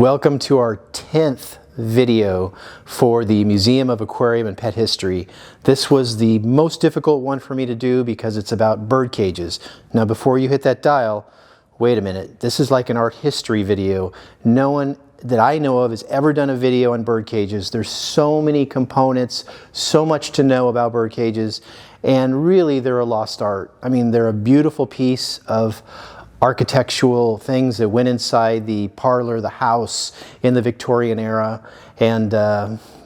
Welcome to our 10th video for the Museum of Aquarium and Pet History. This was the most difficult one for me to do because it's about bird cages. Now before you hit that dial, wait a minute. This is like an art history video. No one that I know of has ever done a video on bird cages. There's so many components, so much to know about bird cages, and really they're a lost art. I mean, they're a beautiful piece of architectural things that went inside the parlor, the house in the Victorian era. And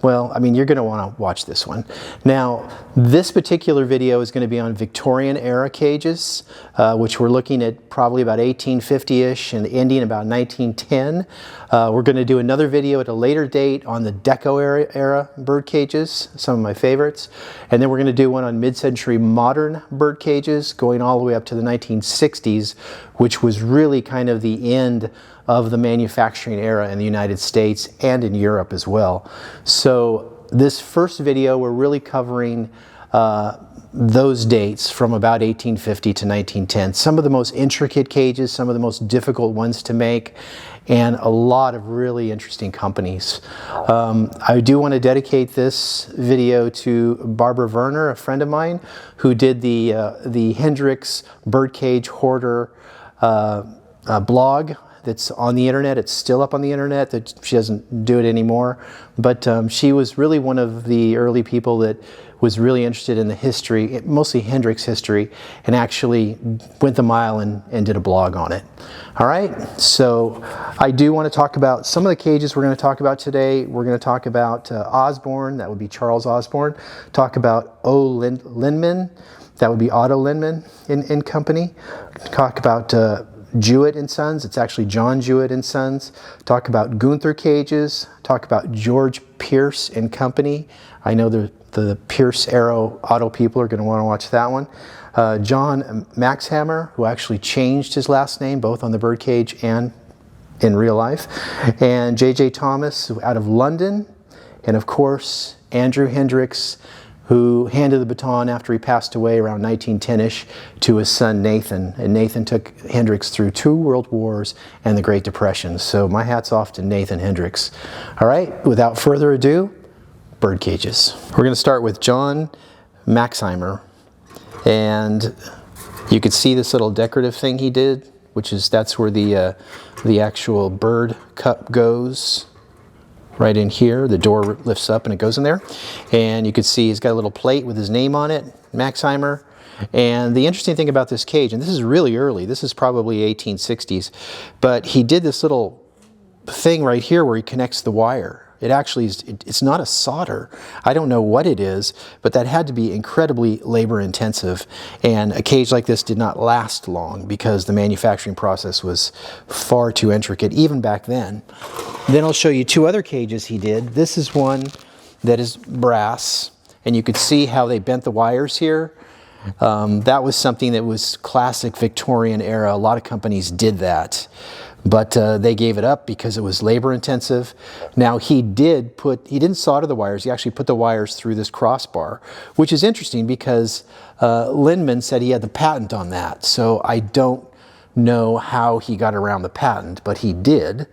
well, I mean, you're going to want to watch this one. Now, this particular video is going to be on Victorian era cages, which we're looking at probably about 1850-ish and ending about 1910. We're going to do another video at a later date on the Deco era bird cages, some of my favorites. And then we're going to do one on mid-century modern bird cages, going all the way up to the 1960s, which was really kind of the end of the manufacturing era in the United States and in Europe as well. So this first video, we're really covering those dates from about 1850 to 1910. Some of the most intricate cages, some of the most difficult ones to make, and a lot of really interesting companies. I do want to dedicate this video to Barbara Werner, a friend of mine, who did the Hendryx Birdcage Hoarder blog that's on the internet. It's still up on the internet. That she doesn't do it anymore, but she was really one of the early people that was really interested in the history, mostly Hendryx history, and actually went the mile and did a blog on it. All right, so I do want to talk about some of the cages we're going to talk about today. We're going to talk about Osborn, that would be Charles Osborn. Talk about Lindemann, that would be Otto Lindemann and Company. Talk about Jewett and Sons, it's actually John Jewett and Sons. Talk about Gunther Cages. Talk about George Pierce and Company. I know the Pierce Arrow Auto people are going to want to watch that one. John Maxheimer, who actually changed his last name both on the birdcage and in real life. And J.J. Thomas out of London. And of course, Andrew Hendryx, who handed the baton after he passed away around 1910-ish to his son Nathan. And Nathan took Hendryx through 2 world wars and the Great Depression. So my hat's off to Nathan Hendryx. All right, without further ado, bird cages. We're going to start with John Maxheimer. And you could see this little decorative thing he did, that's where the actual bird cup goes. Right in here, the door lifts up and it goes in there. And you can see he's got a little plate with his name on it, Maxheimer. And the interesting thing about this cage, and this is really early, this is probably 1860s, but he did this little thing right here where he connects the wire. It actually is, it's not a solder. I don't know what it is, but that had to be incredibly labor intensive. And a cage like this did not last long because the manufacturing process was far too intricate, even back then. Then I'll show you 2 other cages he did. This is one that is brass, and you could see how they bent the wires here. That was something that was classic Victorian era. A lot of companies did that. But they gave it up because it was labor intensive. Now he didn't solder the wires, he actually put the wires through this crossbar, which is interesting because Lindemann said he had the patent on that. So I don't know how he got around the patent, but he did.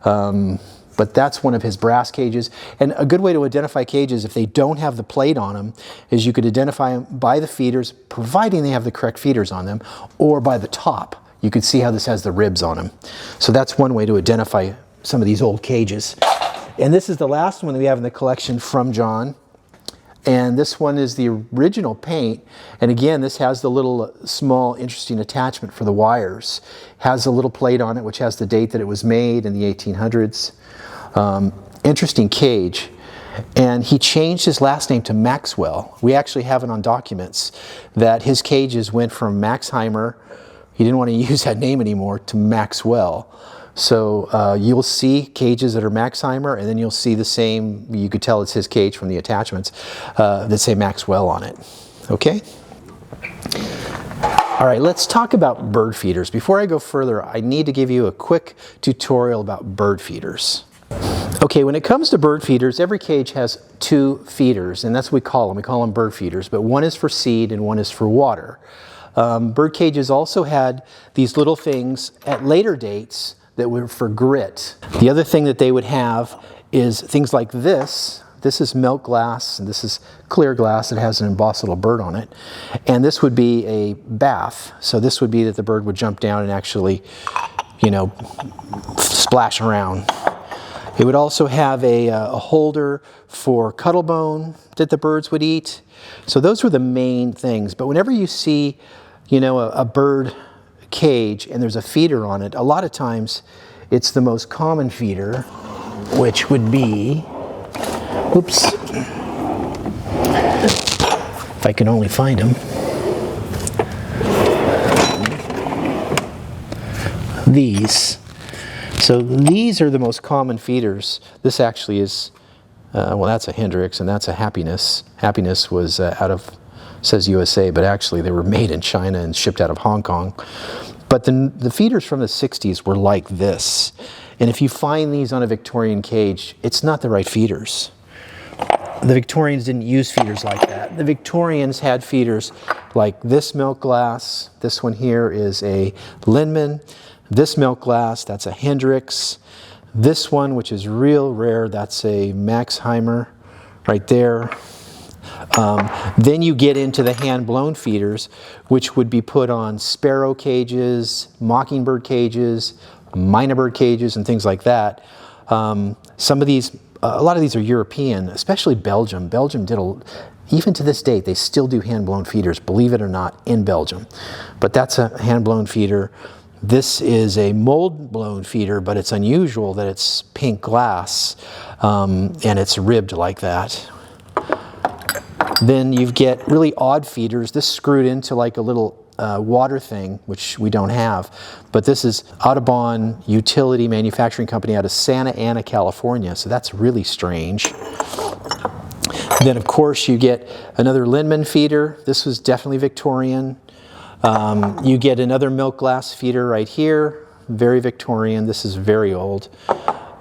But that's one of his brass cages. And a good way to identify cages, if they don't have the plate on them, is you could identify them by the feeders, providing they have the correct feeders on them, or by the top. You can see how this has the ribs on them. So that's one way to identify some of these old cages. And this is the last one that we have in the collection from John. And this one is the original paint. And again, this has the little small interesting attachment for the wires. Has a little plate on it which has the date that it was made in the 1800s. Interesting cage. And he changed his last name to Maxwell. We actually have it on documents that his cages went from Maxheimer, he didn't want to use that name anymore, to Maxwell. So you'll see cages that are Maxheimer, and then you'll see the same, you could tell it's his cage from the attachments, that say Maxwell on it. Okay? All right, let's talk about bird feeders. Before I go further, I need to give you a quick tutorial about bird feeders. Okay, when it comes to bird feeders, every cage has 2 feeders, and that's what we call them. We call them bird feeders, but one is for seed and one is for water. Bird cages also had these little things at later dates that were for grit. The other thing that they would have is things like this. This is milk glass, and this is clear glass. It has an embossed little bird on it. And this would be a bath. So this would be that the bird would jump down and actually, you know, splash around. It would also have a holder for cuttlebone that the birds would eat. So those were the main things. But whenever you see, you know, a bird cage and there's a feeder on it, a lot of times it's the most common feeder, which would be, oops, if I can only find them. These. So these are the most common feeders. This actually is, well, that's a Hendryx and that's a Happiness. Happiness was out of, says USA, but actually they were made in China and shipped out of Hong Kong. But the feeders from the 60s were like this. And if you find these on a Victorian cage, it's not the right feeders. The Victorians didn't use feeders like that. The Victorians had feeders like this milk glass. This one here is a Lindemann. This milk glass, that's a Hendryx. This one, which is real rare, that's a Maxheimer right there. Then you get into the hand-blown feeders, which would be put on sparrow cages, mockingbird cages, minor bird cages, and things like that. Some of these, a lot of these are European, especially Belgium. Belgium did even to this date, they still do hand-blown feeders, believe it or not, in Belgium. But that's a hand-blown feeder. This is a mold-blown feeder, but it's unusual that it's pink glass and it's ribbed like that. Then you get really odd feeders. This screwed into like a little water thing, which we don't have. But this is Audubon Utility Manufacturing Company out of Santa Ana, California. So that's really strange. Then of course you get another Lindemann feeder. This was definitely Victorian. You get another milk glass feeder right here, very Victorian. This is very old.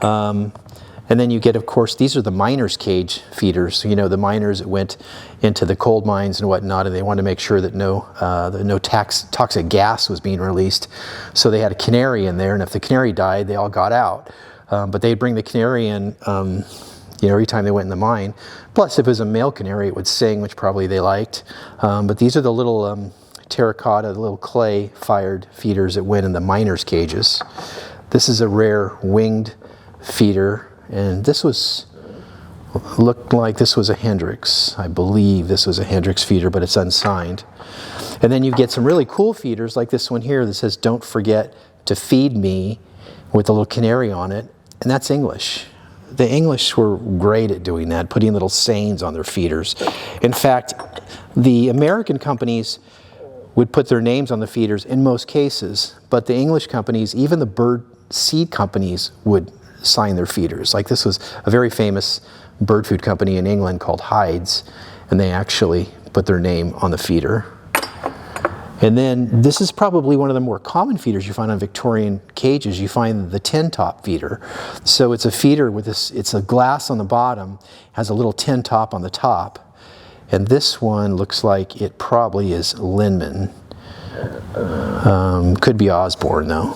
And then you get, of course, these are the miners' cage feeders. So, you know, the miners that went into the coal mines and whatnot, and they wanted to make sure that no toxic gas was being released. So they had a canary in there, and if the canary died, they all got out. But they'd bring the canary in, you know, every time they went in the mine. Plus, if it was a male canary, it would sing, which probably they liked. But these are the little terracotta, the little clay-fired feeders that went in the miners' cages. This is a rare winged feeder. And this looked like this was a Hendryx. I believe this was a Hendryx feeder, but it's unsigned. And then you get some really cool feeders like this one here that says, "Don't forget to feed me," with a little canary on it. And that's English. The English were great at doing that, putting little sayings on their feeders. In fact, the American companies would put their names on the feeders in most cases, but the English companies, even the bird seed companies, would sign their feeders. Like this was a very famous bird food company in England called Heinz, and they actually put their name on the feeder. And then this is probably one of the more common feeders you find on Victorian cages. You find the tin top feeder. So it's a feeder with this, it's a glass on the bottom, has a little tin top on the top. And this one looks like it probably is Lindemann. Could be Osborn though.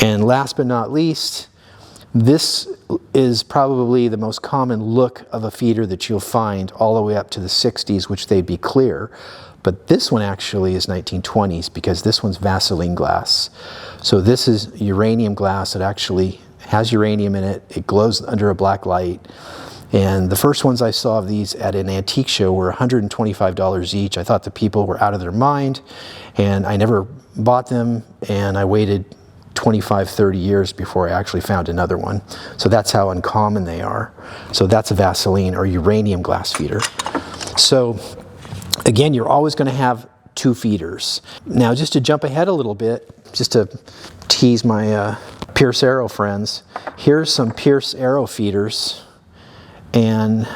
And last but not least, this is probably the most common look of a feeder that you'll find all the way up to the 60s, which they'd be clear. But this one actually is 1920s because this one's Vaseline glass. So this is uranium glass. It actually has uranium in it. It glows under a black light. And the first ones I saw of these at an antique show were $125 each. I thought the people were out of their mind, and I never bought them, and I waited 25, 30 years before I actually found another one. So that's how uncommon they are. So that's a Vaseline or uranium glass feeder. So again, you're always going to have two feeders. Now, just to jump ahead a little bit, just to tease my Pierce Arrow friends, here's some Pierce Arrow feeders, and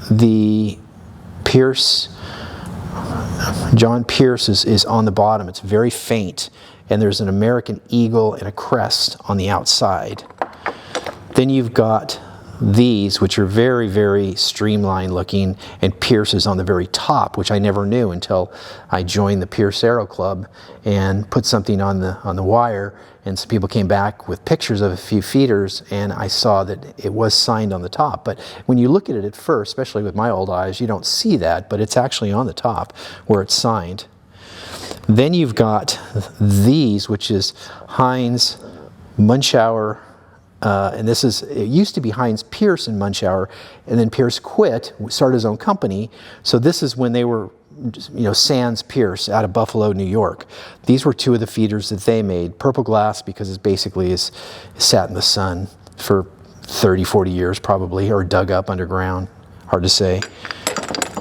the Pierce, John Pierce is on the bottom. It's very faint. And there's an American eagle and a crest on the outside. Then you've got these, which are very, very streamlined looking, and Pierce's on the very top, which I never knew until I joined the Pierce Aero Club and put something on the wire, and some people came back with pictures of a few feeders, and I saw that it was signed on the top. But when you look at it at first, especially with my old eyes, you don't see that, but it's actually on the top where it's signed. Then you've got these, which is Heinz Munschauer, and this is, it used to be Heinz Pierce and Munschauer, and then Pierce quit, started his own company. So this is when they were, you know, Sans Pierce out of Buffalo, New York. These were two of the feeders that they made. Purple glass because it basically is sat in the sun for 30, 40 years probably, or dug up underground, hard to say.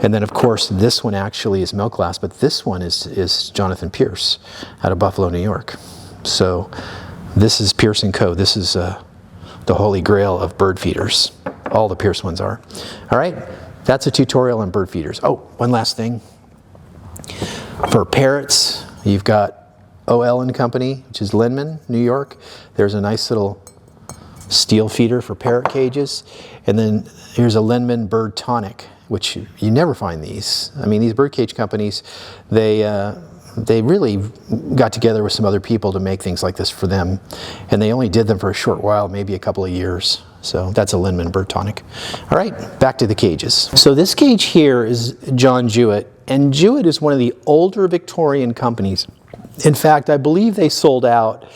And then of course this one actually is milk glass, but this one is Jonathan Pierce out of Buffalo, New York. So this is Pierce & Co. This is the holy grail of bird feeders. All the Pierce ones are. All right, that's a tutorial on bird feeders. Oh, one last thing. For parrots, you've got OL & Company, which is Lindemann, New York. There's a nice little steel feeder for parrot cages. And then here's a Lindemann Bird Tonic, which you never find these. I mean, these bird cage companies, they really got together with some other people to make things like this for them. And they only did them for a short while, maybe a couple of years. So that's a Lindemann Bird Tonic. All right, back to the cages. So this cage here is John Jewett. And Jewett is one of the older Victorian companies. In fact, I believe they sold out.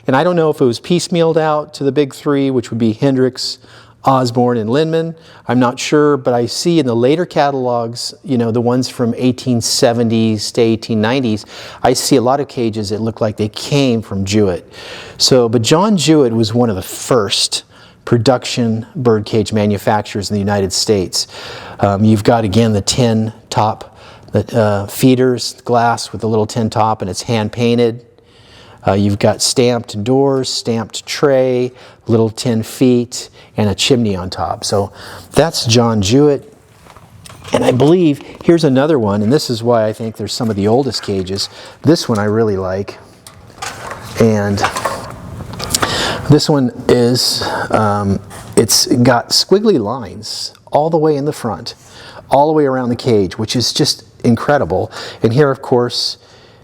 And I don't know if it was piecemealed out to the big three, which would be Hendryx, Osborn, and Lindemann. I'm not sure, but I see in the later catalogs, you know, the ones from 1870s to 1890s, I see a lot of cages that look like they came from Jewett. So, but John Jewett was one of the first production birdcage manufacturers in the United States. You've got, again, the tin top feeders, glass with a little tin top, and it's hand painted. You've got stamped doors, stamped tray, little tin feet, and a chimney on top. So that's John Jewett. And I believe, here's another one, and this is why I think there's some of the oldest cages. This one I really like. And this one is, it's got squiggly lines all the way in the front, all the way around the cage, which is just incredible. And here, of course,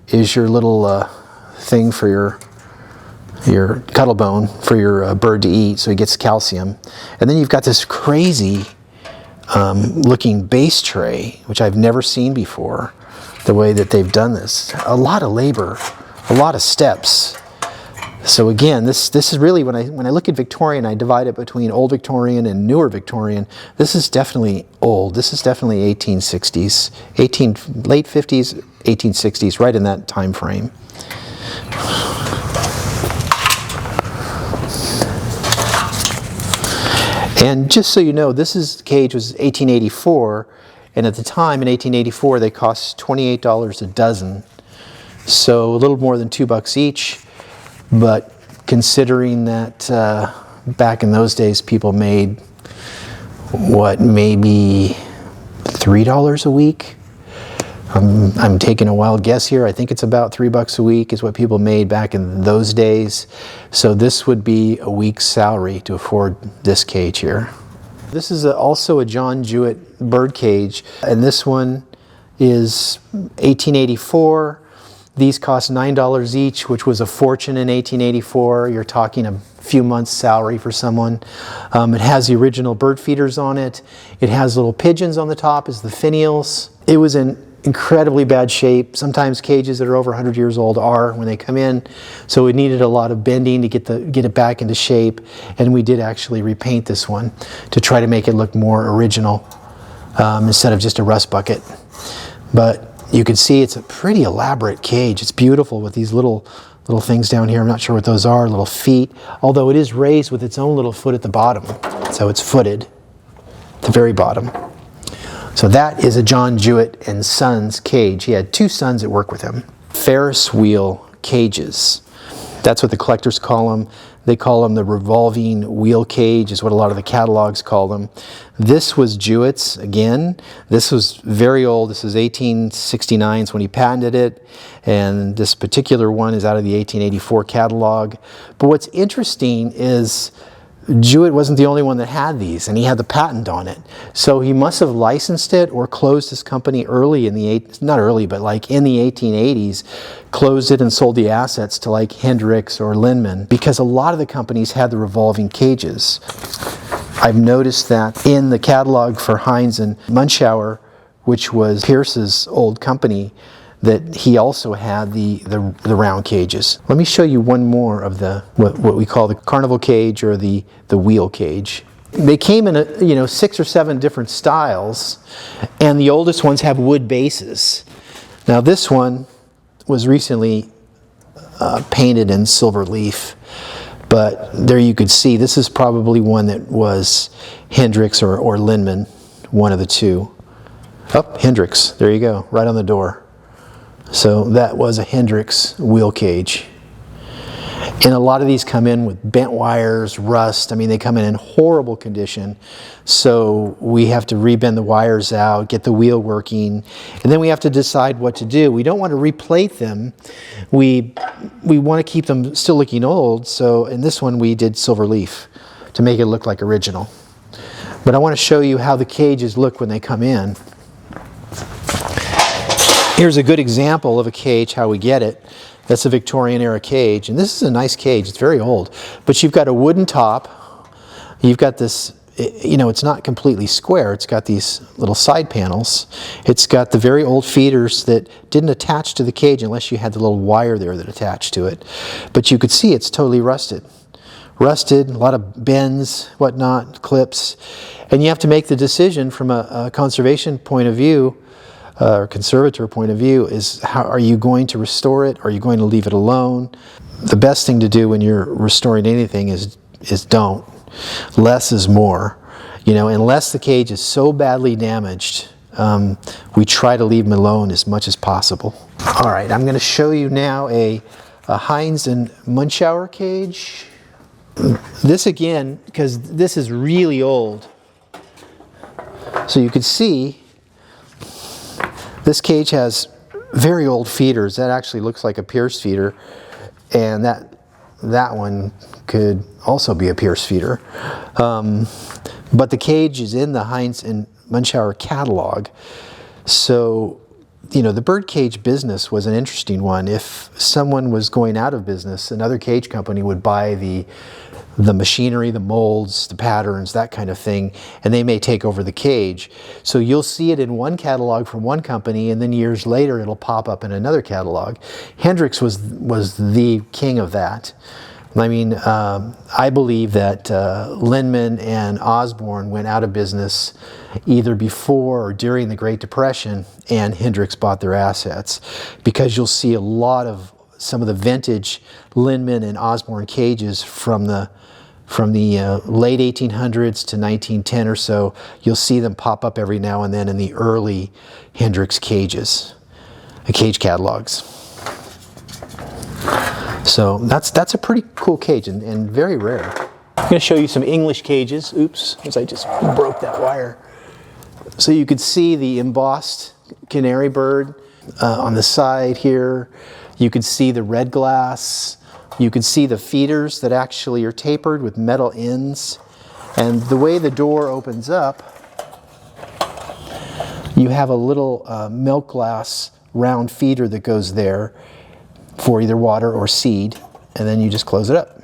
is your little thing for your cuttle bone for your bird to eat, so he gets calcium. And then you've got this crazy looking base tray, which I've never seen before, the way that they've done this. A lot of labor, a lot of steps. So again, this is really, when I look at Victorian, I divide it between old Victorian and newer Victorian. This is definitely old. This is definitely 1860s, late 50s, 1860s, right in that time frame. And just so you know, this cage was 1884, and at the time in 1884 they cost $28 a dozen, so a little more than $2 each. But considering that back in those days people made, what, maybe $3 a week? I'm taking a wild guess here. I think it's about $3 a week is what people made back in those days. So this would be a week's salary to afford this cage here. This is also a John Jewett bird cage, and this one is 1884. These cost $9 each, which was a fortune in 1884. You're talking a few months' salary for someone. It has the original bird feeders on it. It has little pigeons on the top as the finials. It was in incredibly bad shape. Sometimes cages that are over 100 years old are when they come in. So it needed a lot of bending to get it back into shape. And we did actually repaint this one to try to make it look more original instead of just a rust bucket. But you can see it's a pretty elaborate cage. It's beautiful with these little things down here. I'm not sure what those are, little feet. Although it is raised with its own little foot at the bottom. So it's footed at the very bottom. So that is a John Jewett and Sons cage. He had two sons that work with him. Ferris wheel cages. That's what the collectors call them. They call them the revolving wheel cage, is what a lot of the catalogs call them. This was Jewett's again. This was very old. This is 1869 is when he patented it. And this particular one is out of the 1884 catalog. But what's interesting is Jewett wasn't the only one that had these, and he had the patent on it. So he must have licensed it or closed his company early in the, not early, but like in the 1880s, closed it and sold the assets to like Hendryx or Lindemann, because a lot of the companies had the revolving cages. I've noticed that in the catalog for Heinz and Munschauer, which was Pierce's old company, that he also had the round cages. Let me show you one more of the what we call the Carnival cage or the wheel cage. They came in 6 or 7 different styles, and the oldest ones have wood bases. Now this one was recently painted in silver leaf, but there you could see this is probably one that was Hendryx or Lindemann, one of the two. Oh, Hendryx, there you go, right on the door. So that was a Hendryx wheel cage. And a lot of these come in with bent wires, rust. I mean, they come in horrible condition. So we have to rebend the wires out, get the wheel working, and then we have to decide what to do. We don't want to replate them. We want to keep them still looking old. So in this one, we did silver leaf to make it look like original. But I want to show you how the cages look when they come in. Here's a good example of a cage, how we get it. That's a Victorian era cage, and this is a nice cage. It's very old, but you've got a wooden top. You've got this, it's not completely square. It's got these little side panels. It's got the very old feeders that didn't attach to the cage unless you had the little wire there that attached to it. But you could see it's totally rusted. Rusted, a lot of bends, whatnot, clips. And you have to make the decision from a conservation point of view, or conservator point of view, is how are you going to restore it? Are you going to leave it alone? The best thing to do when you're restoring anything is don't. Less is more. Unless the cage is so badly damaged, we try to leave them alone as much as possible. All right, I'm going to show you now a Heinz and Munschauer cage. This again, because this is really old. So you can see this cage has very old feeders. That actually looks like a Pierce feeder, and that one could also be a Pierce feeder. But the cage is in the Heinz and Munschauer catalog. So, the bird cage business was an interesting one. If someone was going out of business, another cage company would buy the machinery, the molds, the patterns, that kind of thing, and they may take over the cage. So you'll see it in one catalog from one company, and then years later it'll pop up in another catalog. Hendryx was the king of that. I mean, I believe that Lindemann and Osborn went out of business either before or during the Great Depression, and Hendryx bought their assets, because you'll see a lot of some of the vintage Lindemann and Osborn cages from the late 1800s to 1910 or so. You'll see them pop up every now and then in the early Hendryx cages, the cage catalogs. So that's a pretty cool cage and very rare. I'm going to show you some English cages. Oops, as I just broke that wire. So you could see the embossed canary bird on the side here. You could see the red glass. You could see the feeders that actually are tapered with metal ends. And the way the door opens up, you have a little milk glass round feeder that goes there for either water or seed, and then you just close it up.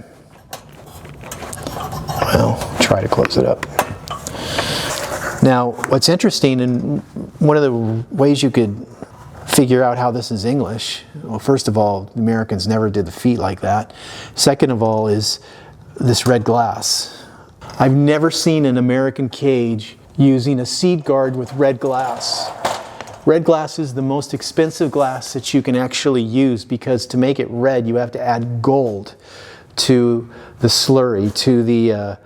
Well, try to close it up. Now, what's interesting, and one of the ways you could figure out how this is English, well, first of all, the Americans never did the feet like that. Second of all is this red glass. I've never seen an American cage using a seed guard with red glass. Red glass is the most expensive glass that you can actually use, because to make it red you have to add gold to the slurry, to the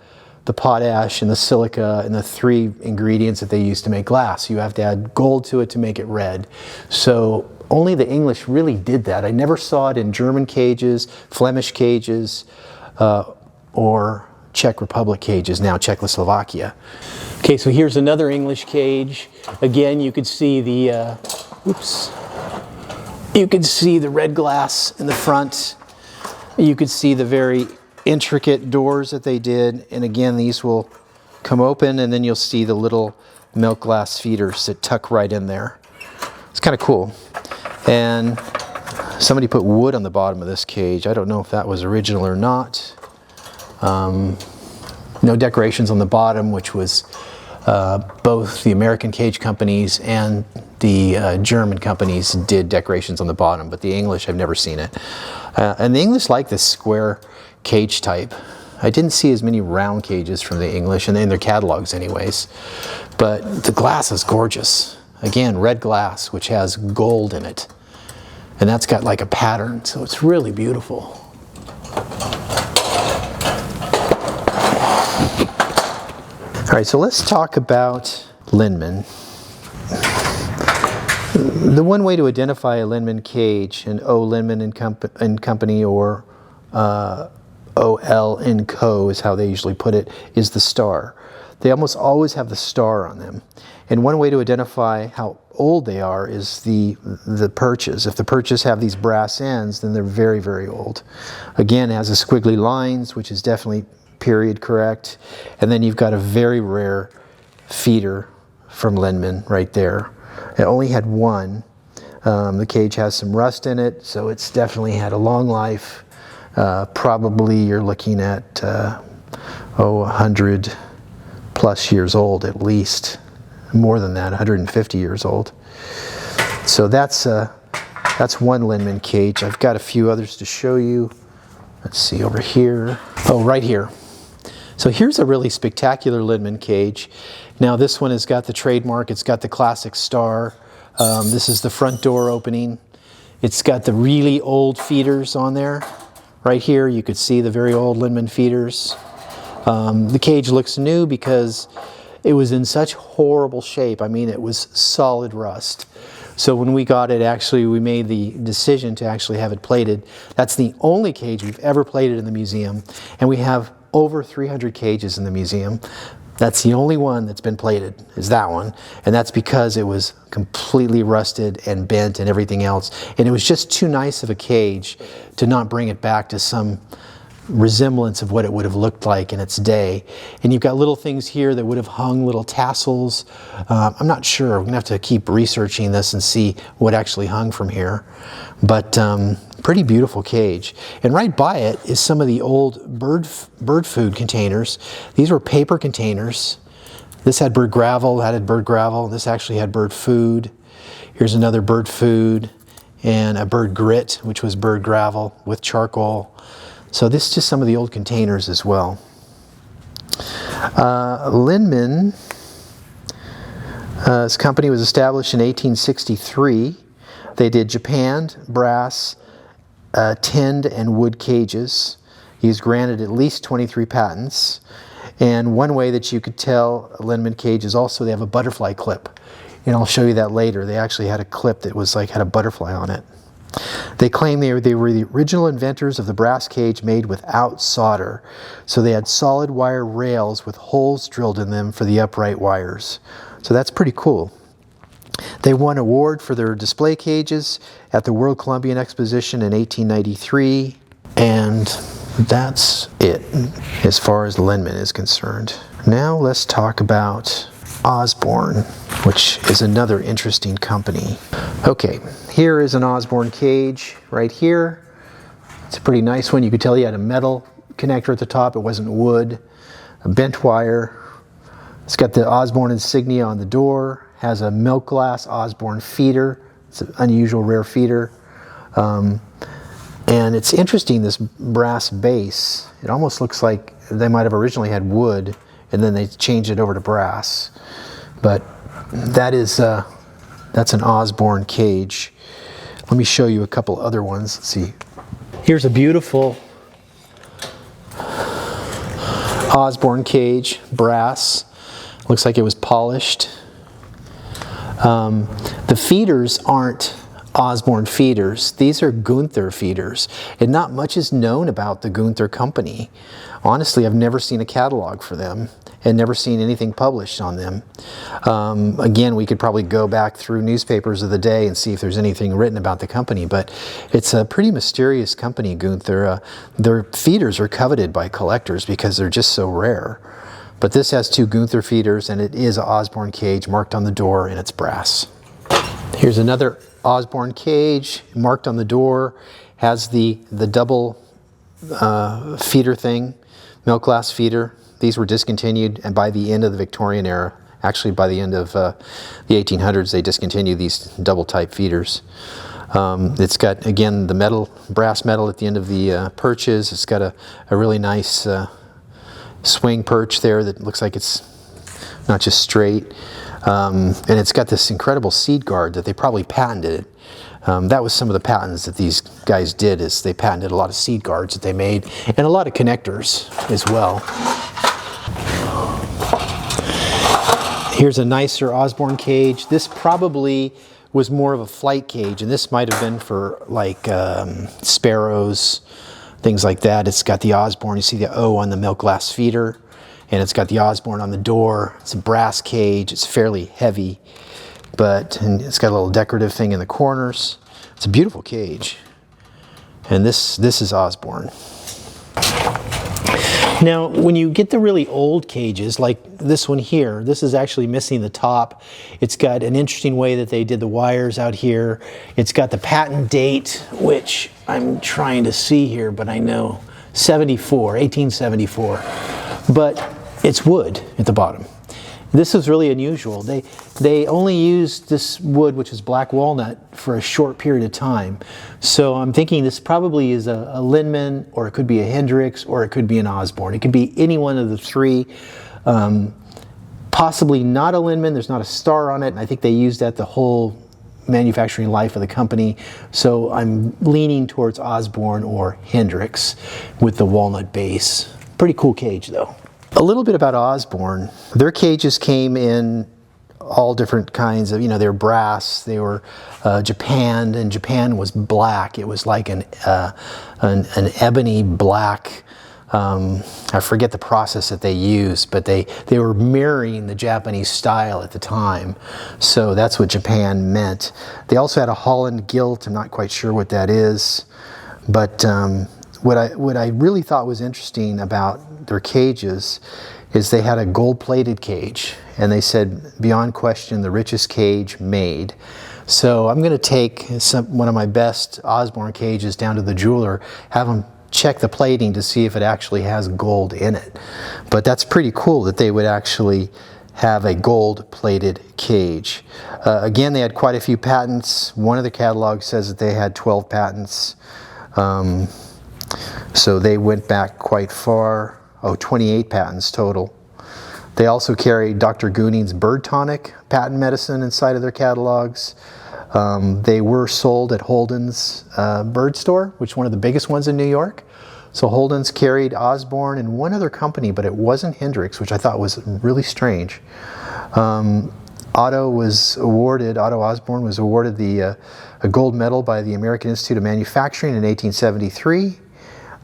potash and the silica and the 3 ingredients that they use to make glass. You have to add gold to it to make it red. So only the English really did that. I never saw it in German cages, Flemish cages, or Czech Republic cages, now Czechoslovakia. Okay, so here's another English cage. Again, you could see the, you could see the red glass in the front. You could see the very intricate doors that they did. And again, these will come open and then you'll see the little milk glass feeders that tuck right in there. It's kind of cool. And somebody put wood on the bottom of this cage. I don't know if that was original or not. No decorations on the bottom, which was both the American cage companies and the German companies did decorations on the bottom, but the English, I've never seen it. And the English like this square cage type. I didn't see as many round cages from the English, and in their catalogs anyways. But the glass is gorgeous. Again, red glass, which has gold in it. And that's got like a pattern, so it's really beautiful. All right, so let's talk about Lindemann. The one way to identify a Lindemann cage, an O. Lindemann and Company or OL and Co. is how they usually put it, is the star. They almost always have the star on them. And one way to identify how old they are is the perches. If the perches have these brass ends, then they're very, very old. Again, it has the squiggly lines, which is definitely period correct. And then you've got a very rare feeder from Lindemann right there. It only had one. The cage has some rust in it, so it's definitely had a long life. Probably you're looking at 100 plus years old at least. More than that, 150 years old. So that's one Lindemann cage. I've got a few others to show you. Let's see over here. Oh, right here. So here's a really spectacular Lindemann cage. Now this one has got the trademark. It's got the classic star. This is the front door opening. It's got the really old feeders on there. Right here you could see the very old Lindemann feeders. The cage looks new because it was in such horrible shape. I mean, it was solid rust. So when we got it, actually, we made the decision to actually have it plated. That's the only cage we've ever plated in the museum. And we have over 300 cages in the museum. That's the only one that's been plated, is that one. And that's because it was completely rusted and bent and everything else. And it was just too nice of a cage to not bring it back to some resemblance of what it would have looked like in its day. And you've got little things here that would have hung little tassels. I'm not sure. We're gonna have to keep researching this and see what actually hung from here. But pretty beautiful cage. And right by it is some of the old bird food containers. These were paper containers. This had bird gravel, that had bird gravel. This actually had bird food. Here's another bird food and a bird grit, which was bird gravel with charcoal. So this is just some of the old containers as well. Lindemann, this company was established in 1863. They did japanned, brass, tinned, and wood cages. He's granted at least 23 patents. And one way that you could tell a Lindemann cage is also they have a butterfly clip. And I'll show you that later. They actually had a clip that was like had a butterfly on it. They claim they were the original inventors of the brass cage made without solder. So they had solid wire rails with holes drilled in them for the upright wires. So that's pretty cool. They won an award for their display cages at the World Columbian Exposition in 1893. And that's it as far as Lindemann is concerned. Now let's talk about Osborn, which is another interesting company. Okay, here is an Osborn cage right here. It's a pretty nice one. You could tell he had a metal connector at the top. It wasn't wood. A bent wire. It's got the Osborn insignia on the door. Has a milk glass Osborn feeder. It's an unusual, rare feeder. And it's interesting, this brass base. It almost looks like they might have originally had wood and then they changed it over to brass. But that is, that's an Osborn cage. Let me show you a couple other ones. Let's see. Here's a beautiful Osborn cage, brass. Looks like it was polished. The feeders aren't Osborn feeders. These are Gunther feeders. And not much is known about the Gunther company. Honestly, I've never seen a catalog for them. and never seen anything published on them. Again, we could probably go back through newspapers of the day and see if there's anything written about the company, but it's a pretty mysterious company, Gunther. Their feeders are coveted by collectors because they're just so rare. But this has 2 Gunther feeders, and it is an Osborn cage marked on the door, and it's brass. Here's another Osborn cage marked on the door, has the double feeder thing, milk glass feeder. These were discontinued, and by the end of the Victorian era, actually by the end of the 1800s, they discontinued these double type feeders. It's got, again, the metal, brass metal at the end of the perches. It's got a really nice swing perch there that looks like it's not just straight. And it's got this incredible seed guard that they probably patented. That was some of the patents that these guys did, is they patented a lot of seed guards that they made, and a lot of connectors as well. Here's a nicer Osborn cage. This probably was more of a flight cage, and this might have been for like sparrows, things like that. It's got the Osborn, you see the O on the milk glass feeder, and it's got the Osborn on the door. It's a brass cage, it's fairly heavy, and it's got a little decorative thing in the corners. It's a beautiful cage. And this is Osborn. Now, when you get the really old cages, like this one here, this is actually missing the top. It's got an interesting way that they did the wires out here. It's got the patent date, which I'm trying to see here, but I know 1874. But it's wood at the bottom. This is really unusual. They only used this wood, which is black walnut, for a short period of time. So I'm thinking this probably is a Lindemann, or it could be a Hendryx, or it could be an Osborn. It could be any one of the 3. Possibly not a Lindemann. There's not a star on it, and I think they used that the whole manufacturing life of the company. So I'm leaning towards Osborn or Hendryx with the walnut base. Pretty cool cage, though. A little bit about Osborn. Their cages came in all different kinds of, they were brass, they were japanned, and Japan was black. It was like an ebony black, I forget the process that they used, but they were mirroring the Japanese style at the time. So that's what Japan meant. They also had a Holland gilt. I'm not quite sure what that is, but what I really thought was interesting about their cages is they had a gold-plated cage, and they said, beyond question, the richest cage made. So I'm going to take one of my best Osborn cages down to the jeweler, have them check the plating to see if it actually has gold in it. But that's pretty cool that they would actually have a gold-plated cage. Again, they had quite a few patents. One of the catalogs says that they had 12 patents. So they went back quite far. 28 patents total. They also carried Dr. Gooning's bird tonic patent medicine inside of their catalogs. They were sold at Holden's bird store, which is one of the biggest ones in New York. So Holden's carried Osborn and one other company, but it wasn't Hendryx, which I thought was really strange. Otto Osborn was awarded a gold medal by the American Institute of Manufacturing in 1873,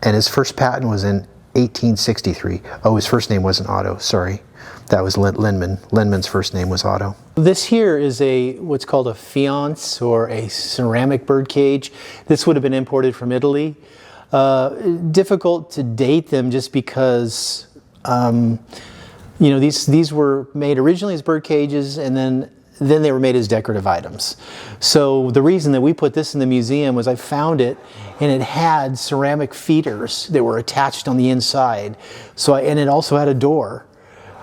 and his first patent was in 1863. Oh, his first name wasn't Otto, sorry. That was Lindemann. Lindemann's first name was Otto. This here is what's called a fiance, or a ceramic bird cage. This would have been imported from Italy. Difficult to date them just because these were made originally as bird cages, and then they were made as decorative items. So the reason that we put this in the museum was I found it, and it had ceramic feeders that were attached on the inside. And it also had a door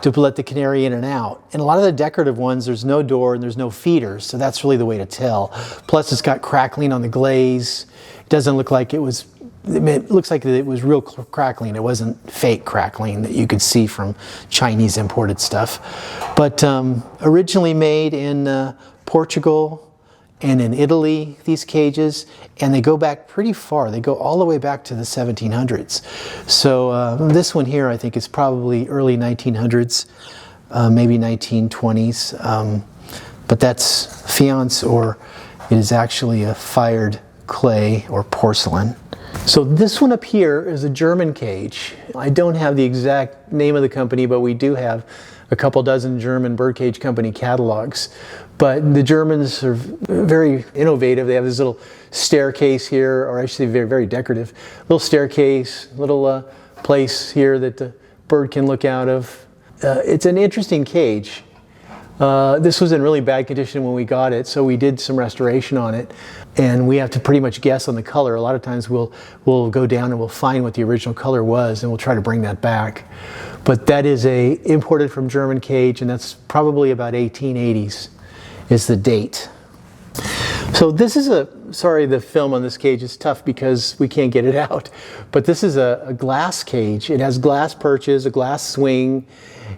to let the canary in and out. And a lot of the decorative ones, there's no door and there's no feeders, so that's really the way to tell. Plus, it's got crackling on the glaze. It doesn't look like it looks like it was real crackling. It wasn't fake crackling that you could see from Chinese imported stuff. But originally made in Portugal and in Italy, these cages, and they go back pretty far. They go all the way back to the 1700s. So this one here, I think, is probably early 1900s, maybe 1920s. But that's fiance, or it is actually a fired clay or porcelain. So this one up here is a German cage. I don't have the exact name of the company, but we do have a couple dozen German birdcage company catalogs. But the Germans are very innovative. They have this little staircase here, or actually very, very decorative. Little staircase, little place here that the bird can look out of. It's an interesting cage. This was in really bad condition when we got it, so we did some restoration on it, and we have to pretty much guess on the color. A lot of times we'll go down and we'll find what the original color was, and we'll try to bring that back. But that is a imported from German cage, and that's probably about 1880s is the date. So this is sorry, the film on this cage is tough because we can't get it out, but this is a glass cage. It has glass perches, a glass swing,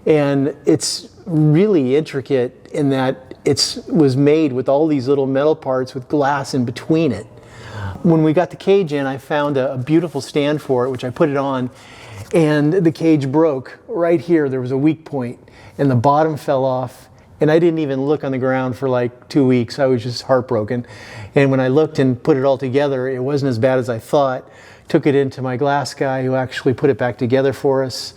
and it's really intricate in that it was made with all these little metal parts with glass in between it. When we got the cage in, I found a beautiful stand for it, which I put it on, and the cage broke right here. There was a weak point, and the bottom fell off, and I didn't even look on the ground for like 2 weeks. I was just heartbroken. And when I looked and put it all together, it wasn't as bad as I thought. Took it into my glass guy, who actually put it back together for us.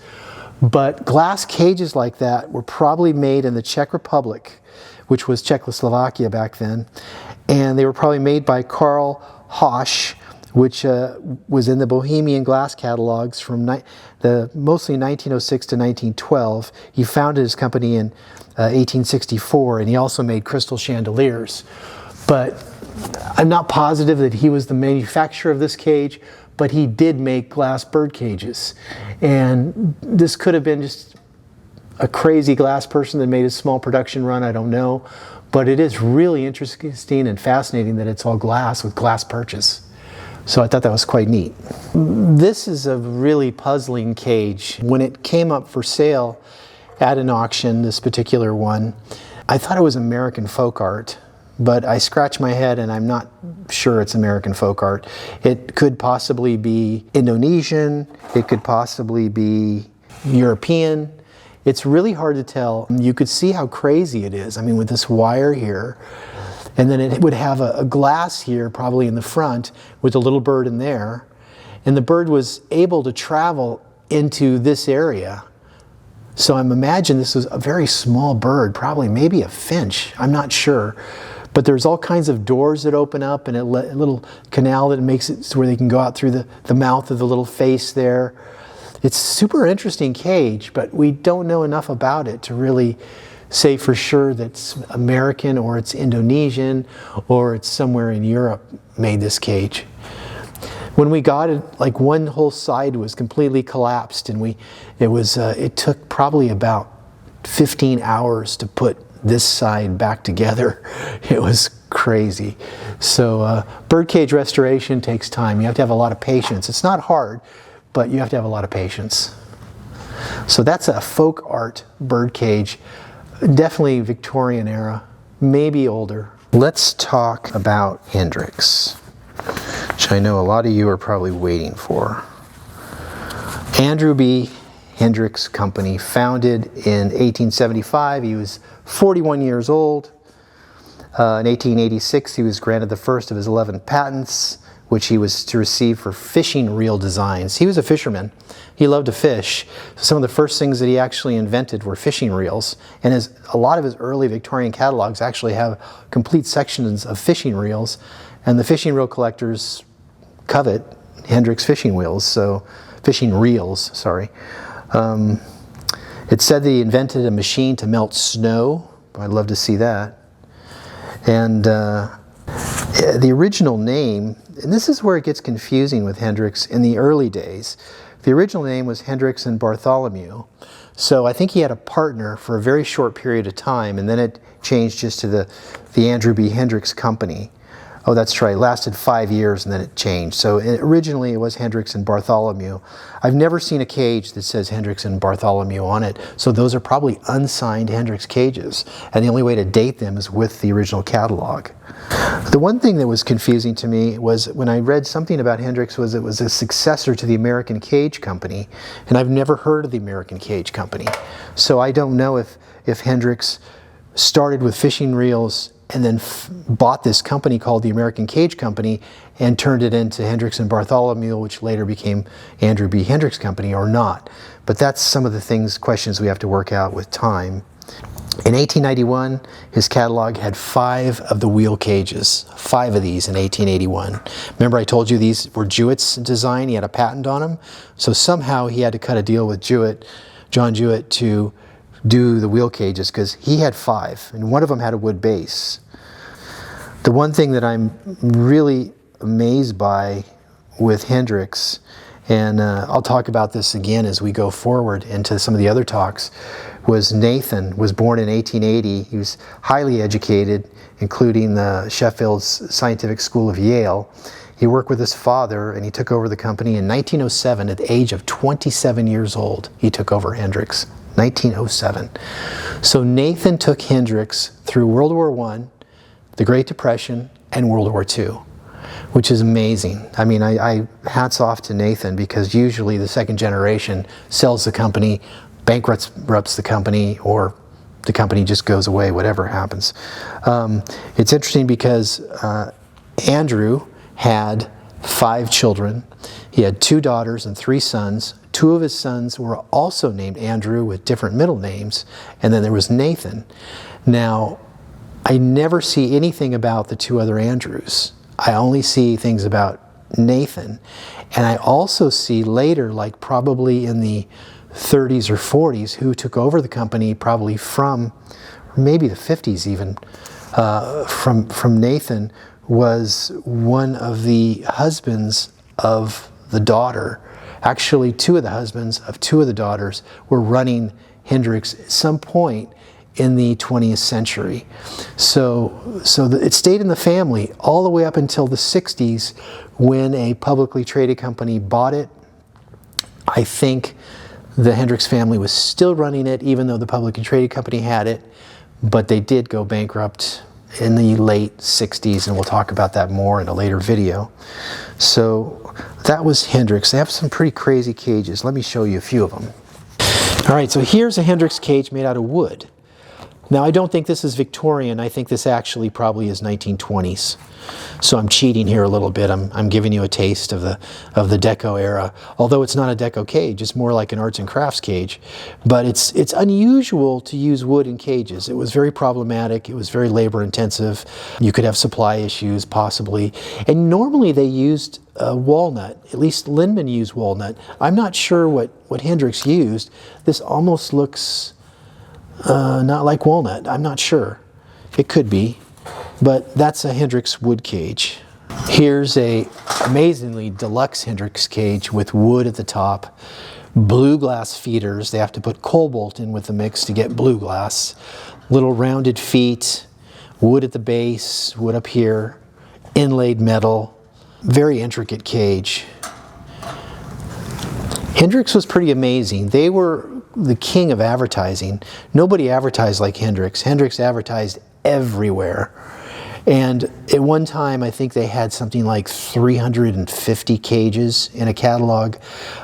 But glass cages like that were probably made in the Czech Republic, which was Czechoslovakia back then. And they were probably made by Karl Hosch, which was in the Bohemian glass catalogs from mostly 1906 to 1912. He founded his company in 1864, and he also made crystal chandeliers. But I'm not positive that he was the manufacturer of this cage, but he did make glass bird cages. And this could have been just a crazy glass person that made a small production run, I don't know. But it is really interesting and fascinating that it's all glass with glass perches. So I thought that was quite neat. This is a really puzzling cage. When it came up for sale at an auction, this particular one, I thought it was American folk art. But I scratch my head and I'm not sure it's American folk art. It could possibly be Indonesian, it could possibly be European. It's really hard to tell. You could see how crazy it is. I mean, with this wire here, and then it would have a glass here probably in the front with a little bird in there. And the bird was able to travel into this area. So I'm imagining this was a very small bird, probably maybe a finch, I'm not sure. But there's all kinds of doors that open up and a little canal that makes it so where they can go out through the mouth of the little face there. It's a super interesting cage, but we don't know enough about it to really say for sure that it's American or it's Indonesian or it's somewhere in Europe made this cage. When we got it, like one whole side was completely collapsed, and it took probably about 15 hours to put this side back together. It was crazy. So birdcage restoration takes time. You have to have a lot of patience. It's not hard, but you have to have a lot of patience. So that's a folk art birdcage, definitely Victorian era, maybe older. Let's talk about Hendryx, which I know a lot of you are probably waiting for. Andrew B. Hendryx Company, founded in 1875. He was 41 years old. In 1886, he was granted the first of his 11 patents, which he was to receive for fishing reel designs. He was a fisherman. He loved to fish. Some of the first things that he actually invented were fishing reels, and a lot of his early Victorian catalogs actually have complete sections of fishing reels, and the fishing reel collectors covet Hendryx fishing reels, sorry. It said that he invented a machine to melt snow. I'd love to see that. And the original name, and this is where it gets confusing with Hendryx in the early days. The original name was Hendryx and Bartholomew. So I think he had a partner for a very short period of time, and then it changed just to the Andrew B. Hendryx Company. Oh, that's right, it lasted 5 years and then it changed. So originally it was Hendryx and Bartholomew. I've never seen a cage that says Hendryx and Bartholomew on it, so those are probably unsigned Hendryx cages, and the only way to date them is with the original catalog. The one thing that was confusing to me was when I read something about Hendryx was it was a successor to the American Cage Company, and I've never heard of the American Cage Company. So I don't know if Hendryx started with fishing reels and then bought this company called the American Cage Company and turned it into Hendryx and Bartholomew, which later became Andrew B. Hendryx Company, or not. But that's some of the questions we have to work out with time. In 1891, his catalog had 5 of the wheel cages, 5 of these in 1881. Remember I told you these were Jewett's design, he had a patent on them? So somehow he had to cut a deal with John Jewett to do the wheel cages, because he had 5, and one of them had a wood base. The one thing that I'm really amazed by with Hendryx, and I'll talk about this again as we go forward into some of the other talks, was Nathan was born in 1880. He was highly educated, including the Sheffield's Scientific School of Yale. He worked with his father, and he took over the company in 1907 at the age of 27 years old. He took over Hendryx, 1907. So Nathan took Hendryx through World War I, the Great Depression, and World War II, which is amazing. I mean, I hats off to Nathan, because usually the second generation sells the company, bankrupts the company, or the company just goes away, whatever happens. It's interesting because Andrew had 5 children. He had 2 daughters and 3 sons. 2 of his sons were also named Andrew with different middle names, and then there was Nathan. Now, I never see anything about the 2 other Andrews. I only see things about Nathan. And I also see later, like probably in the 30s or 40s, who took over the company probably from, or maybe the 50s even, from Nathan, was one of the husbands of the daughter. Actually, 2 of the husbands of 2 of the daughters were running Hendryx at some point in the 20th century. So it stayed in the family all the way up until the 60s, when a publicly traded company bought it. I think the Hendryx family was still running it, even though the publicly traded company had it, but they did go bankrupt in the late 60s, and we'll talk about that more in a later video. So that was Hendryx. They have some pretty crazy cages. Let me show you a few of them. All right, so here's a Hendryx cage made out of wood. Now, I don't think this is Victorian. I think this actually probably is 1920s. So I'm cheating here a little bit. I'm giving you a taste of the Deco era. Although it's not a Deco cage, it's more like an arts and crafts cage. But it's unusual to use wood in cages. It was very problematic. It was very labor intensive. You could have supply issues possibly. And normally they used walnut. At least Lindemann used walnut. I'm not sure what Hendryx used. This almost looks not like walnut. I'm not sure. It could be. But that's a Hendryx wood cage. Here's a amazingly deluxe Hendryx cage with wood at the top. Blue glass feeders. They have to put cobalt in with the mix to get blue glass. Little rounded feet. Wood at the base. Wood up here. Inlaid metal. Very intricate cage. Hendryx was pretty amazing. They were the king of advertising. Nobody advertised like Hendryx. Hendryx advertised everywhere. And at one time, I think they had something like 350 cages in a catalog.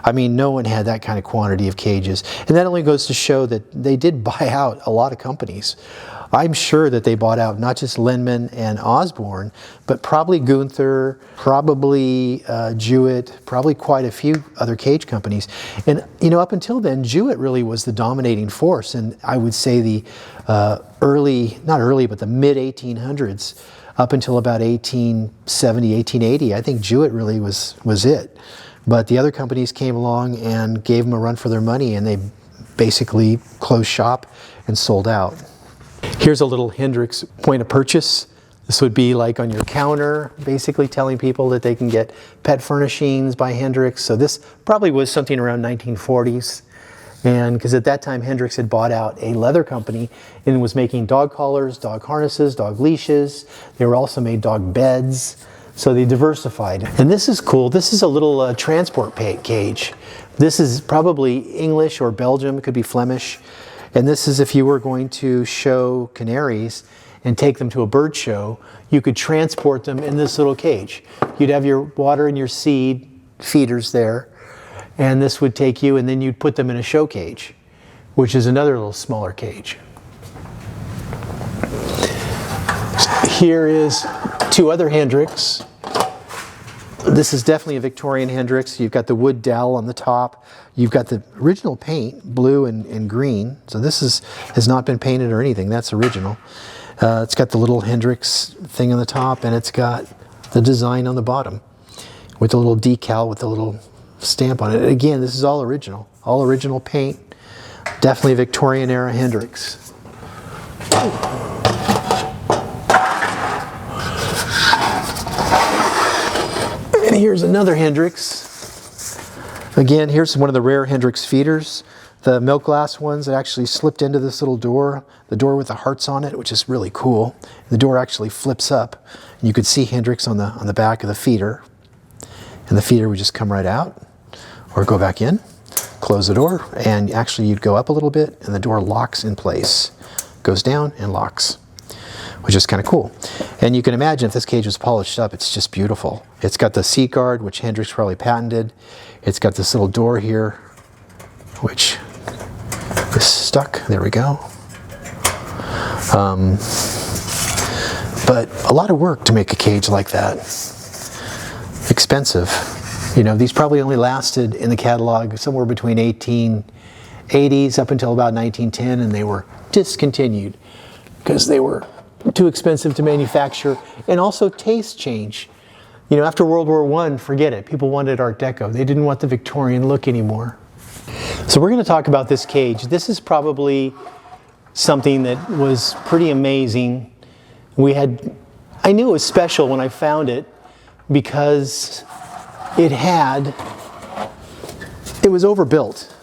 I mean, no one had that kind of quantity of cages. And that only goes to show that they did buy out a lot of companies. I'm sure that they bought out not just Lindemann and Osborn, but probably Gunther, probably Jewett, probably quite a few other cage companies. And, you know, up until then, Jewett really was the dominating force. And I would say the not early, but the mid-1800s, up until about 1870, 1880, I think Jewett really was it. But the other companies came along and gave them a run for their money, and they basically closed shop and sold out. Here's a little Hendryx point of purchase. This would be like on your counter, basically telling people that they can get pet furnishings by Hendryx. So this probably was something around 1940s. And because at that time Hendryx had bought out a leather company and was making dog collars, dog harnesses, dog leashes. They were also made dog beds. So they diversified. And this is cool. This is a little transport cage. This is probably English or Belgium. It could be Flemish. And this is if you were going to show canaries and take them to a bird show, you could transport them in this little cage. You'd have your water and your seed feeders there, and this would take you, and then you'd put them in a show cage, which is another little smaller cage. Here is two other Hendryx. This is definitely a Victorian Hendryx. You've got the wood dowel on the top. You've got the original paint, blue and green. So this has not been painted or anything. That's original. It's got the little Hendryx thing on the top, and it's got the design on the bottom with the little decal with the little stamp on it. Again, this is all original paint. Definitely Victorian era Hendryx. And here's another Hendryx. Again, here's one of the rare Hendryx feeders. The milk glass ones that actually slipped into this little door, the door with the hearts on it, which is really cool. The door actually flips up, and you could see Hendryx on the back of the feeder. And the feeder would just come right out, or go back in, close the door, and actually you'd go up a little bit, and the door locks in place. Goes down and locks, which is kind of cool. And you can imagine if this cage was polished up, it's just beautiful. It's got the seat guard, which Hendryx probably patented. It's got this little door here, which is stuck. There we go. But a lot of work to make a cage like that. Expensive. You know, these probably only lasted in the catalog somewhere between 1880s up until about 1910, and they were discontinued because they were too expensive to manufacture, and also taste change. You know, after World War I, forget it. People wanted Art Deco. They didn't want the Victorian look anymore. So we're going to talk about this cage. This is probably something that was pretty amazing. I knew it was special when I found it because it was overbuilt.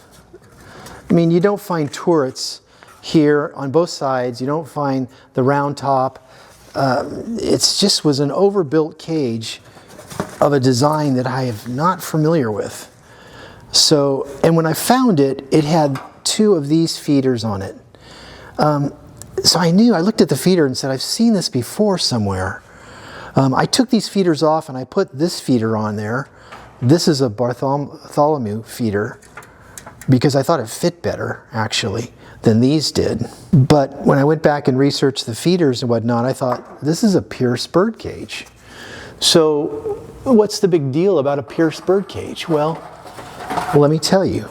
I mean, you don't find turrets here on both sides. You don't find the round top. It just was an overbuilt cage of a design that I am not familiar with. So, and when I found it, it had two of these feeders on it. So I looked at the feeder and said, I've seen this before somewhere. I took these feeders off and I put this feeder on there. This is a Bartholomew feeder because I thought it fit better, actually, than these did. But when I went back and researched the feeders and whatnot, I thought, this is a Pierce bird cage. So what's the big deal about a Pierce bird cage? Well, let me tell you.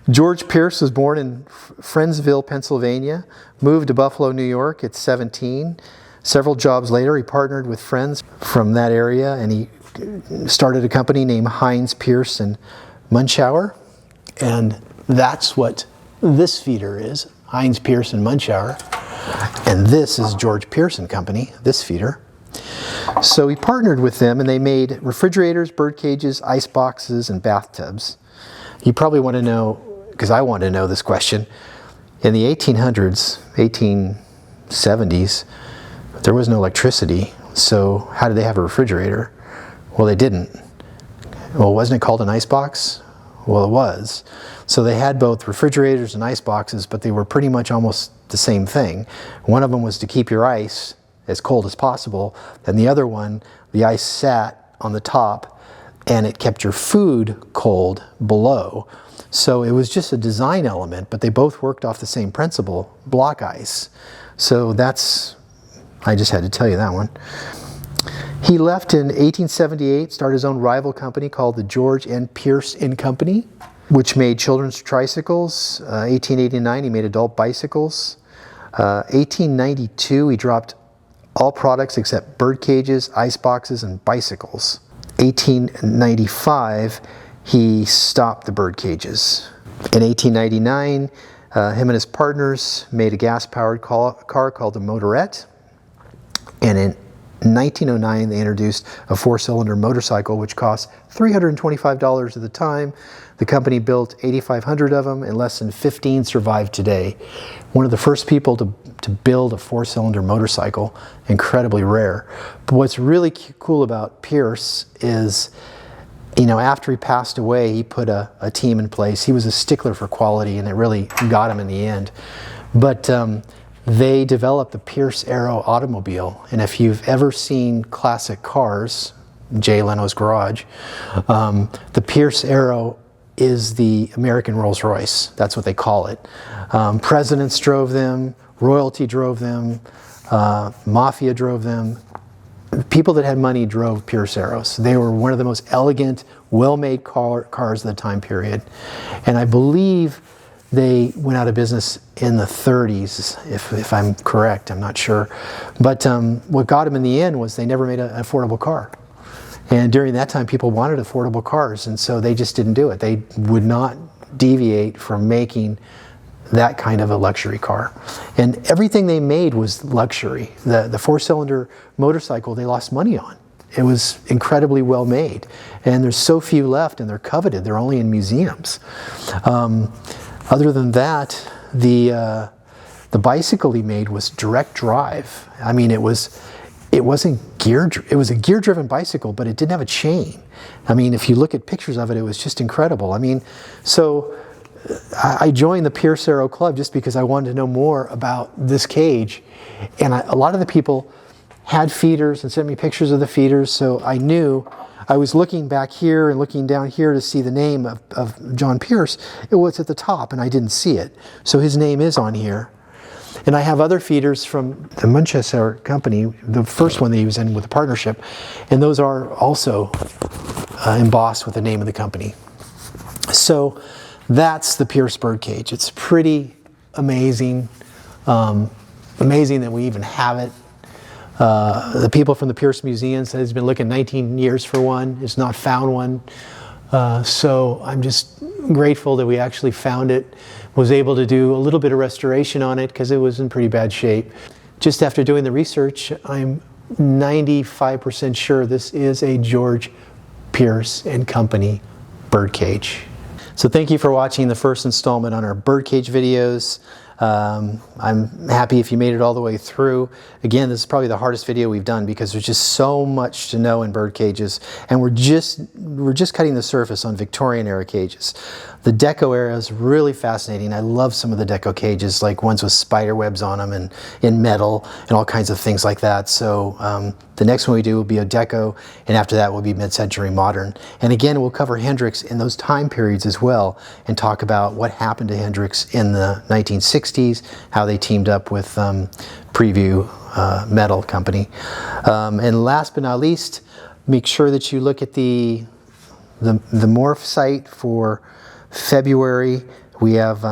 George Pierce was born in Friendsville, Pennsylvania, moved to Buffalo, New York at 17. Several jobs later, he partnered with friends from that area, and he started a company named Heinz Munschauer. And that's what this feeder is, Heinz Munschauer. And this is George Pierce and Company, this feeder. So he partnered with them, and they made refrigerators, bird cages, ice boxes, and bathtubs. You probably want to know, because I want to know this question, in the 1800s, 1870s, there was no electricity, so how did they have a refrigerator? Well, they didn't. Well, wasn't it called an ice box? Well, it was. So they had both refrigerators and ice boxes, but they were pretty much almost the same thing. One of them was to keep your ice as cold as possible, and the other one, the ice sat on the top, and it kept your food cold below. So it was just a design element, but they both worked off the same principle, block ice. So I just had to tell you that one. He left in 1878, started his own rival company called the George N. Pierce & Company, which made children's tricycles. 1889, he made adult bicycles. 1892, he dropped all products except bird cages, ice boxes, and bicycles. 1895, he stopped the bird cages. In 1899, him and his partners made a gas-powered car called the Motorette. And in 1909, they introduced a 4-cylinder motorcycle, which cost $325 at the time. The company built 8,500 of them, and less than 15 survive today. One of the first people to build a 4-cylinder motorcycle, incredibly rare. But what's really cool about Pierce is, you know, after he passed away, he put a team in place. He was a stickler for quality, and it really got him in the end. But they developed the Pierce Arrow automobile, and if you've ever seen classic cars, Jay Leno's Garage, the Pierce Arrow is the American Rolls-Royce. That's what they call it. Presidents drove them, royalty drove them, Mafia drove them. People that had money drove Pierce Arrows. They were one of the most elegant, well-made cars of the time period. And I believe they went out of business in the 30s, if I'm correct, I'm not sure. But what got them in the end was they never made an affordable car. And during that time, people wanted affordable cars, and so they just didn't do it. They would not deviate from making that kind of a luxury car. And everything they made was luxury. The four-cylinder motorcycle they lost money on. It was incredibly well made. And there's so few left, and they're coveted. They're only in museums. Other than that, the bicycle he made was direct drive. I mean, it was a gear-driven bicycle, but it didn't have a chain. I mean, if you look at pictures of it, it was just incredible. I mean, so I joined the Pierce Arrow Club just because I wanted to know more about this cage. And a lot of the people had feeders and sent me pictures of the feeders, so I knew. I was looking back here and looking down here to see the name of John Pierce. It was at the top, and I didn't see it. So his name is on here. And I have other feeders from the Munschauer company, the first one that he was in with a partnership, and those are also embossed with the name of the company. So that's the Pierce bird cage. It's pretty amazing, amazing that we even have it. The people from the Pierce Museum said he's been looking 19 years for one, has not found one. So I'm just grateful that we actually found it, was able to do a little bit of restoration on it because it was in pretty bad shape. Just after doing the research, I'm 95% sure this is a George Pierce and Company bird cage. So thank you for watching the first installment on our birdcage videos. I'm happy if you made it all the way through. Again, this is probably the hardest video we've done because there's just so much to know in bird cages, and we're just cutting the surface on Victorian era cages. The Deco era is really fascinating. I love some of the Deco cages, like ones with spider webs on them and in metal and all kinds of things like that. So the next one we do will be a Deco, and after that will be mid-century modern. And again, we'll cover Hendryx in those time periods as well and talk about what happened to Hendryx in the 1960s, how they teamed up with Preview Metal Company. And last but not least, make sure that you look at the Morph site for February. We have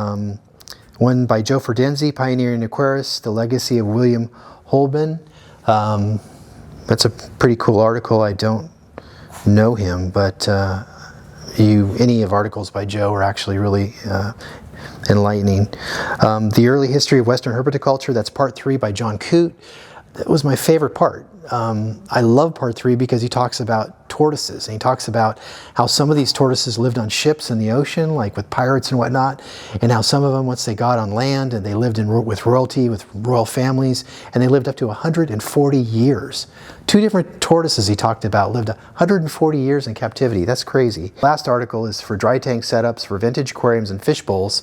one by Joe Ferdenzi, Pioneering Aquarists, The Legacy of William Holben. That's a pretty cool article. I don't know him, but any of articles by Joe are actually really enlightening. The Early History of Western Herpetoculture, that's part 3 by John Coote. That was my favorite part. I love part 3 because he talks about tortoises, and he talks about how some of these tortoises lived on ships in the ocean, like with pirates and whatnot, and how some of them, once they got on land and they lived with royalty, with royal families, and they lived up to 140 years. 2 different tortoises he talked about lived 140 years in captivity. That's crazy. Last article is for dry tank setups for vintage aquariums and fish bowls,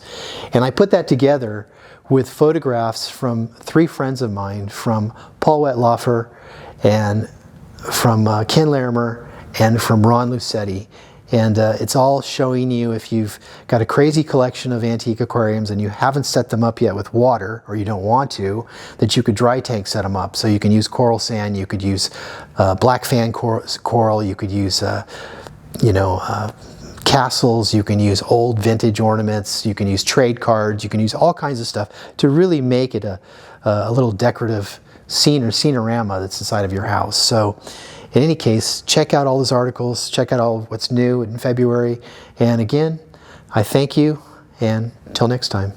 and I put that together with photographs from 3 friends of mine, from Paul Wetlaufer and from Ken Larimer and from Ron Lucetti. And it's all showing you, if you've got a crazy collection of antique aquariums and you haven't set them up yet with water, or you don't want to, that you could dry tank set them up. So you can use coral sand, you could use black fan coral, you could use castles, you can use old vintage ornaments, you can use trade cards, you can use all kinds of stuff to really make it a little decorative scene or scenorama that's inside of your house. So in any case, check out all those articles, check out all what's new in February, and again, I thank you, and until next time.